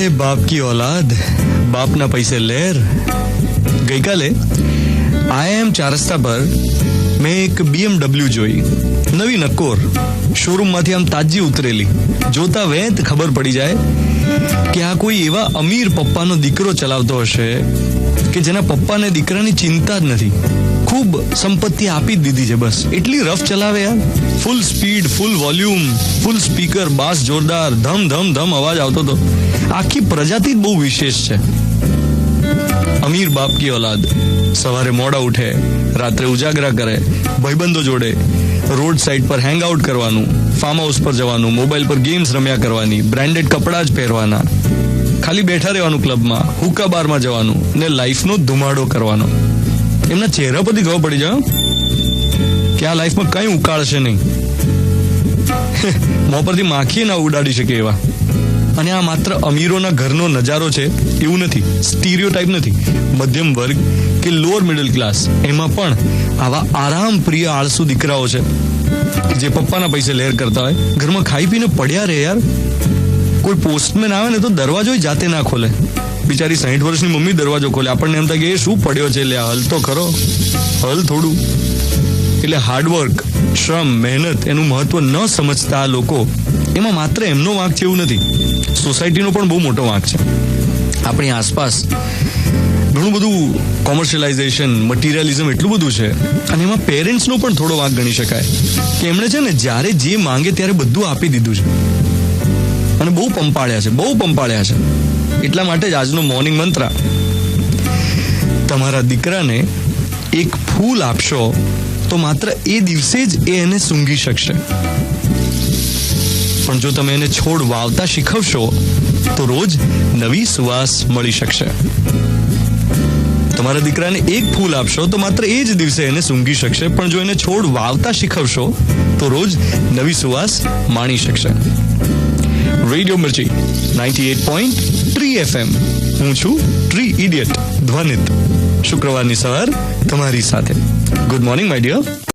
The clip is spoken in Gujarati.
अरे बाप की औलाद, બાપના પૈસે લેર. ગઈકાલે IIM 4 રસ્તા પર મેં એક BMW જોઈ, નવી નક્કોર, શોરૂમમાંથી આમ તાજી ઉતરેલી. જોતા વેંત ખબર પડી જાય કે આ કોઈ એવા અમીર પપ્પાનો દીકરો ચલાવતો હશે કે જેના પપ્પાને દીકરાની ચિંતા જ નથી. ખૂબ સંપત્તિ આપી જ દીધી છે, બસ એટલી રફ ચલાવે યાર. ફૂલ સ્પીડ, ફૂલ વોલ્યુમ, ફૂલ સ્પીકર, બાસ જોરદાર, ધમ ધમ ધમ અવાજ આવતો હતો. આખી પ્રજાતિ જ બહુ વિશેષ છે. અમીર બાપ કી औलाद. સવારે મોડા ઉઠે, રાત્રે ઉજાગરા કરે, ભાઈબંધો જોડે રોડ સાઈડ પર હેંગ આઉટ કરવાનું, ફાર્મ હાઉસ પર જવાનું, મોબાઈલ પર ગેમ્સ રમ્યા કરવાની, બ્રાન્ડેડ કપડાં જ પહેરવાના, ખાલી બેઠા રહેવાનું ક્લબમાં, હુક્કા બારમાં જવાનું ને લાઈફનો ધુમાડો કરવાનો. એમના ચહેરા પરથી ખબર પડી જાય કે આ લાઈફમાં કઈ ઉકાળશે નહીં. મોં પરથી માખી ના ઉડાડી શકે એવા. અને આ માત્ર અમીરોના ઘરનો નજારો છે એવું નથી, સ્ટીરિયોટાઇપ નથી. મધ્યમ વર્ગ કે લોઅર મિડલ ક્લાસ, એમાં પણ આવા આરામ પ્રિય આળસુ દીકરાઓ છે જે પપ્પાના પૈસે લહેર કરતા હોય, ઘરમાં ખાઈ પીને પડ્યા રહે યાર. કોઈ પોસ્ટમેન આવે ને તો દરવાજો જાતે ના ખોલે. બિચારી 60 વર્ષની મમ્મી દરવાજો ખોલે. આપણને એમ થાય કે એ શું પડ્યો છે, લે હલ તો ખરો, હલ થોડું. એટલે હાર્ડવર્ક, શ્રમ, મહેનત એનું મહત્વ ન સમજતા આ લોકો, એમાં માત્ર એમનો વાંક છે એવું નથી, સોસાયટીનો પણ બહુ મોટો વાંક છે. આપણી આસપાસ ઘણું બધું કોમર્શિયલાઇઝેશન, મટીરિયલિઝમ એટલું બધું છે, અને એમાં પેરેન્ટ્સનો પણ થોડો વાંક ગણી શકાય કે એમણે છે ને જ્યારે જે માંગે ત્યારે બધું આપી દીધું છે અને બહુ પંપાળ્યા છે. એટલા માટે જ આજનો મોર્નિંગ મંત્ર, તમારા દીકરાને એક ફૂલ આપશો તો માત્ર એ દિવસે જ એ એને સૂંઘી શકશે, પણ જો તમે એને છોડ વાવતા શીખવશો તો રોજ નવી સુવાસ મળી શકશે. તમારા દીકરાને એક ફૂલ આપશો તો માત્ર એ જ દિવસે એને સૂંઘી શકશે, પણ જો એને છોડ વાવતા શીખવશો તો રોજ નવી સુવાસ માણી શકશે. રેડિયો મિર્ચી 98.3 FM. હું છું ટ્રી ઇડિયટ ધ્વનિત. શુક્રવારની સવાર તમારી સાથે. Good morning my dear.